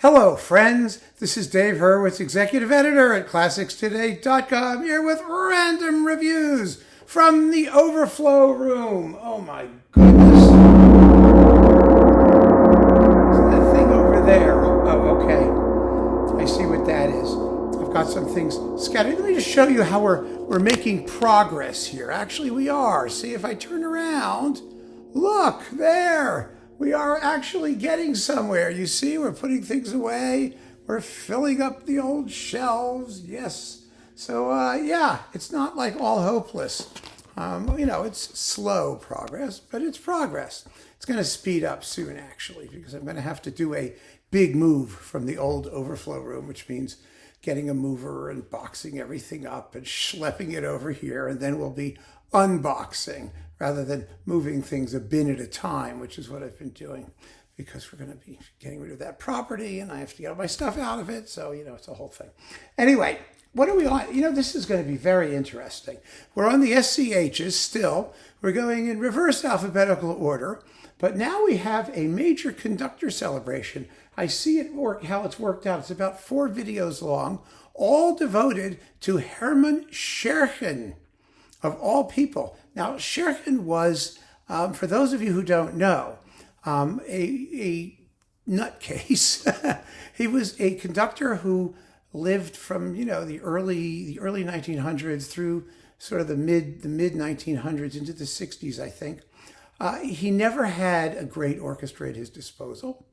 Hello, friends. This is Dave Hurwitz, executive editor at ClassicsToday.com, here with random reviews from the Overflow room. Oh my goodness. What's that thing over there? Oh, okay. I see what that is. I've got some things scattered. Let me just show you how we're making progress here. Actually, we are. See, if I turn around, look, there. We are actually getting somewhere. You see, we're putting things away. We're filling up the old shelves. Yes. So, yeah, it's not like all hopeless. It's slow progress, but it's progress. It's going to speed up soon, actually, because I'm going to have to do a big move from the old Overflow room, which means getting a mover and boxing everything up and schlepping it over here, and then we'll be unboxing rather than moving things a bin at a time, which is what I've been doing, because we're going to be getting rid of that property and I have to get all my stuff out of it. So, it's a whole thing. Anyway, what are we on? This is going to be very interesting. We're on the SCHs still. We're going in reverse alphabetical order, but now we have a major conductor celebration. I see it how it's worked out. It's about 4 videos long, all devoted to Hermann Scherchen, of all people. Now, Scherchen was, for those of you who don't know, a nutcase. He was a conductor who lived from the early 1900s through sort of the mid 1900s into the 60s, I think. He never had a great orchestra at his disposal.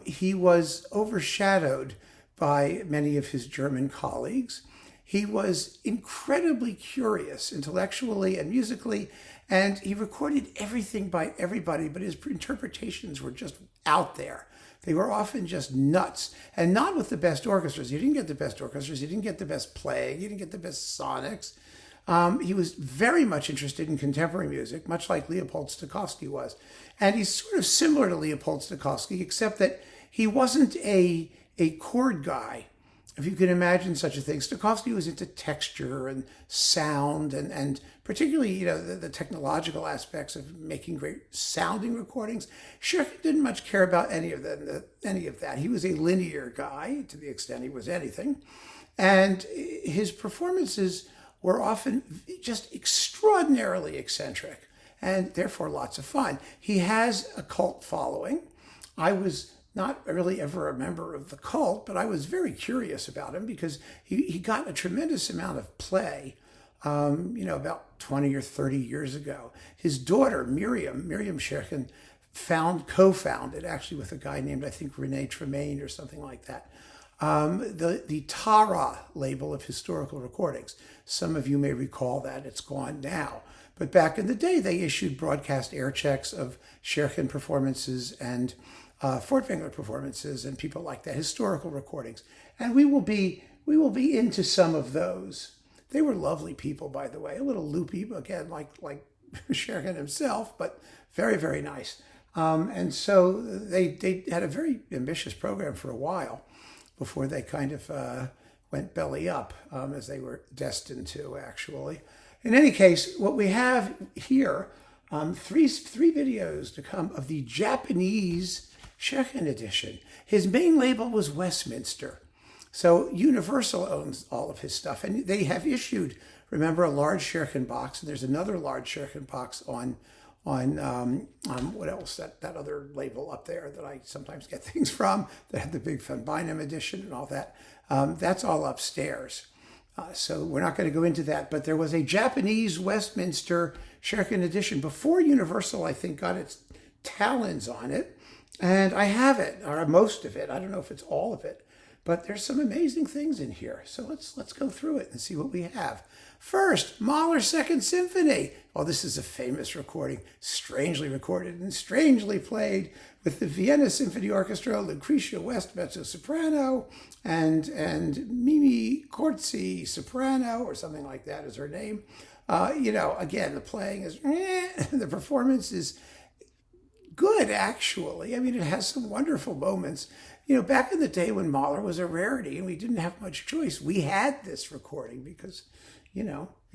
He was overshadowed by many of his German colleagues. He was incredibly curious intellectually and musically, and he recorded everything by everybody, but his interpretations were just out there. They were often just nuts, and not with the best orchestras. You didn't get the best orchestras, you didn't get the best playing, you didn't get the best sonics. He was very much interested in contemporary music, much like Leopold Stokowski was. And he's sort of similar to Leopold Stokowski, except that he wasn't a chord guy, if you can imagine such a thing. Stokowski was into texture and sound and particularly, the technological aspects of making great sounding recordings. Scherchen didn't much care about any of that. He was a linear guy to the extent he was anything. And his performances were often just extraordinarily eccentric and therefore lots of fun. He has a cult following. I was not really ever a member of the cult, but I was very curious about him because he got a tremendous amount of play, about 20 or 30 years ago. His daughter, Miriam Scherchen, co-founded, actually with a guy named, I think, René Tremaine or something like that, the Tara label of historical recordings. Some of you may recall that. It's gone now. But back in the day, they issued broadcast air checks of Scherchen performances and Furtwängler performances and people like that, historical recordings. And we will be into some of those. They were lovely people, by the way, a little loopy, again, like Scherchen himself, but very, very nice. And so they had a very ambitious program for a while before they kind of went belly up, as they were destined to, actually. In any case, what we have here, three videos to come of the Japanese Scherchen edition. His main label was Westminster. So Universal owns all of his stuff. And they have issued, remember, a large Scherchen box. And there's another large Scherchen box on what else, that other label up there that I sometimes get things from, that had the big Von Beinum edition and all that. That's all upstairs. So we're not going to go into that. But there was a Japanese Westminster Scherchen edition before Universal, I think, got its talons on it. And I have it, or most of it. I don't know if it's all of it, but there's some amazing things in here. So let's go through it and see what we have. First, Mahler's Second Symphony. Oh, this is a famous recording, strangely recorded and strangely played with the Vienna Symphony Orchestra, Lucretia West mezzo-soprano, and Mimi Corsi soprano, or something like that is her name. Again, the playing is, the performance is good, actually. I mean, it has some wonderful moments. Back in the day when Mahler was a rarity and we didn't have much choice, we had this recording because, we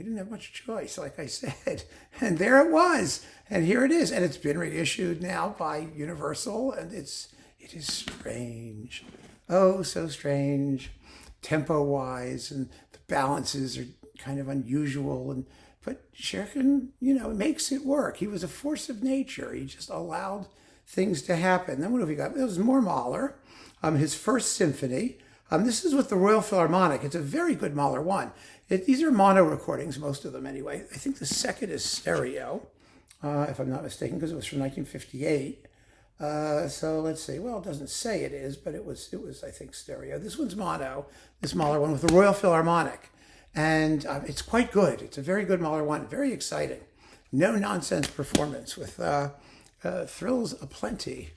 didn't have much choice, like I said. And there it was. And here it is. And it's been reissued now by Universal, and it's It is strange. Oh, so strange. Tempo-wise, and the balances are kind of unusual. But Scherchen, makes it work. He was a force of nature. He just allowed things to happen. Then what have we got? There was more Mahler. His first symphony. This is with the Royal Philharmonic. It's a very good Mahler one. These are mono recordings, most of them anyway. I think the second is stereo, if I'm not mistaken, because it was from 1958. So let's see. Well, it doesn't say it is, but it was, I think, stereo. This one's mono, this Mahler one with the Royal Philharmonic. And it's quite good. It's a very good Mahler one, very exciting. No nonsense performance with thrills aplenty.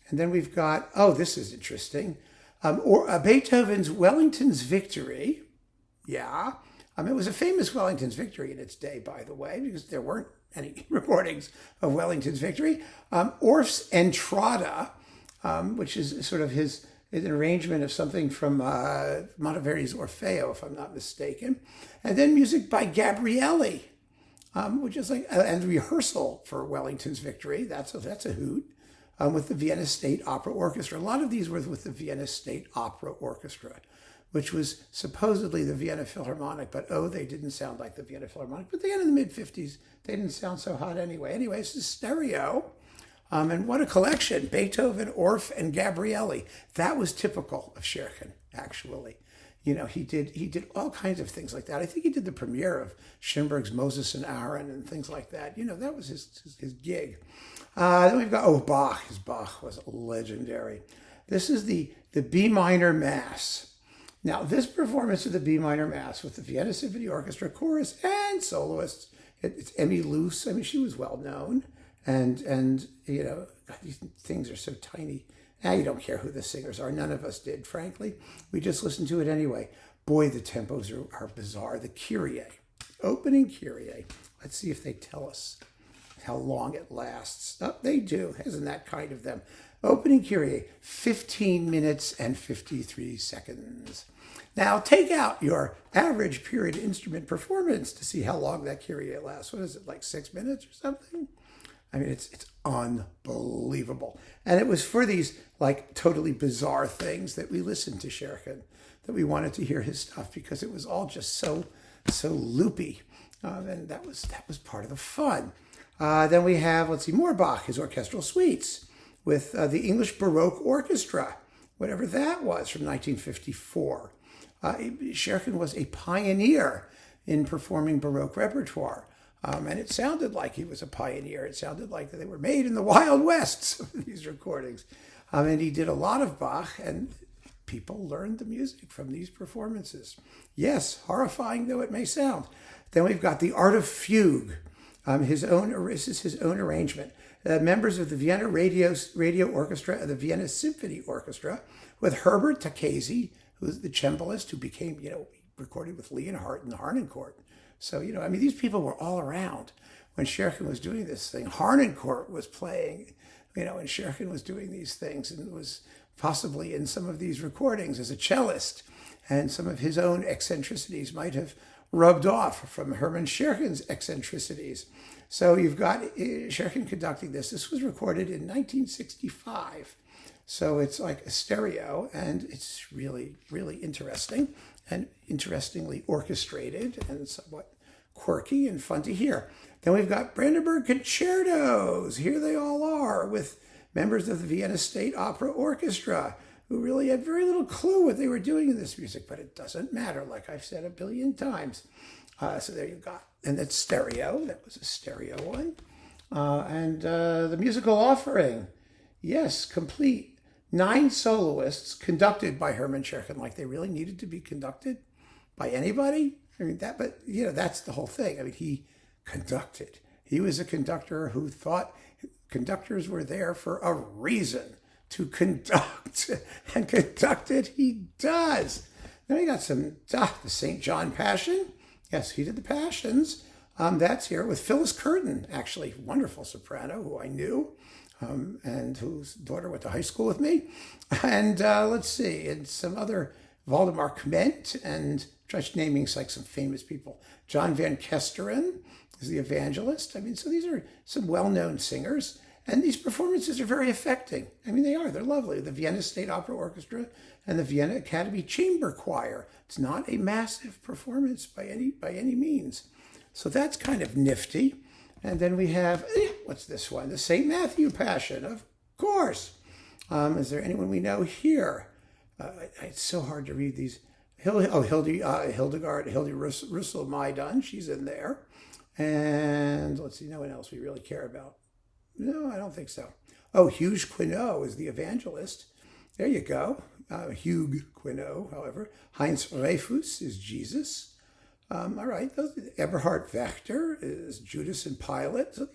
And then we've got, this is interesting, Beethoven's Wellington's Victory. Yeah. It was a famous Wellington's Victory in its day, by the way, because there weren't any recordings of Wellington's Victory. Orff's Entrada, which is sort of an arrangement of something from Monteverdi's Orfeo, if I'm not mistaken. And then music by Gabrielli, which is and rehearsal for Wellington's Victory. That's a hoot. With the Vienna State Opera Orchestra. A lot of these were with the Vienna State Opera Orchestra, which was supposedly the Vienna Philharmonic, but they didn't sound like the Vienna Philharmonic. But again, in the mid-50s, they didn't sound so hot anyway. Anyway, this is stereo. And what a collection. Beethoven, Orff, and Gabrielli. That was typical of Scherchen, actually. He did all kinds of things like that. I think he did the premiere of Schoenberg's Moses and Aaron and things like that. That was his gig. Then we've got, Bach. His Bach was legendary. This is the B Minor Mass. Now, this performance of the B Minor Mass with the Vienna Symphony Orchestra, chorus, and soloists, it's Emmy Luce. I mean, she was well known. And God, these things are so tiny. Now you don't care who the singers are. None of us did, frankly. We just listened to it anyway. Boy, the tempos are bizarre. The Kyrie, opening Kyrie. Let's see if they tell us how long it lasts. They do. Isn't that kind of them? Opening Kyrie, 15 minutes and 53 seconds. Now take out your average period instrument performance to see how long that Kyrie lasts. What is it, like 6 minutes or something? I mean, it's unbelievable. And it was for these totally bizarre things that we listened to Scherchen, that we wanted to hear his stuff, because it was all just so loopy. And that was part of the fun. Then we have, more Bach, his orchestral suites with the English Baroque Orchestra, whatever that was, from 1954. Scherchen was a pioneer in performing Baroque repertoire. And it sounded like he was a pioneer. It sounded like they were made in the Wild West, some of these recordings. And he did a lot of Bach, and people learned the music from these performances. Yes, horrifying though it may sound. Then we've got the Art of Fugue. This is his own arrangement. Members of the Vienna Radio Orchestra and the Vienna Symphony Orchestra, with Herbert Takesi, who's the cembalist who became, recorded with Leonhardt in the Harnoncourt. So, these people were all around when Scherchen was doing this thing. Harnoncourt was playing, and Scherchen was doing these things, and was possibly in some of these recordings as a cellist. And some of his own eccentricities might have rubbed off from Hermann Scherchen's eccentricities. So you've got Scherchen conducting this. This was recorded in 1965. So it's like a stereo, and it's really, really interesting and interestingly orchestrated and somewhat quirky and fun to hear. Then we've got Brandenburg Concertos. Here they all are, with members of the Vienna State Opera Orchestra, who really had very little clue what they were doing in this music, but it doesn't matter, like I've said a billion times. So there you go. And that's stereo. That was a stereo one. And the musical offering. Yes, complete. 9 soloists conducted by Hermann Scherchen, like they really needed to be conducted by anybody. That's the whole thing. I mean, he conducted. He was a conductor who thought conductors were there for a reason, to conduct, and conducted he does. Then we got the St. John Passion. Yes, he did the Passions. That's here with Phyllis Curtin, actually, wonderful soprano who I knew, and whose daughter went to high school with me. And let's see, and some other, Waldemar Kment, and just naming some famous people. John Van Kesteren is the evangelist. So these are some well-known singers. And these performances are very affecting. I mean, they are. They're lovely. The Vienna State Opera Orchestra and the Vienna Academy Chamber Choir. It's not a massive performance by any means. So that's kind of nifty. And then we have, what's this one? The St. Matthew Passion, of course. Is there anyone we know here? It's so hard to read these. Hildegard Russell Maidan, she's in there. And let's see, no one else we really care about. No, I don't think so. Oh, Hugues Quinault is the evangelist. There you go. Hugues Quinault, however. Heinz Rehfuss is Jesus. All right, Eberhard Wächter is Judas and Pilate. So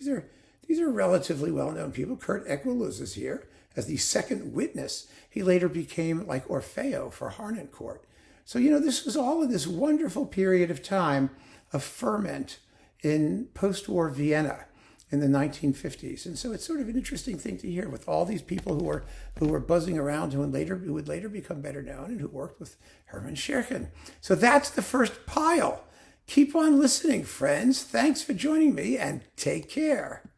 these are relatively well-known people. Kurt Equeluz is here as the second witness. He later became like Orfeo for Harnoncourt. So, this was all in this wonderful period of time of ferment in post-war Vienna in the 1950s. And so it's sort of an interesting thing to hear with all these people who were buzzing around who would later become better known and who worked with Hermann Scherchen. So that's the first pile. Keep on listening, friends. Thanks for joining me and take care.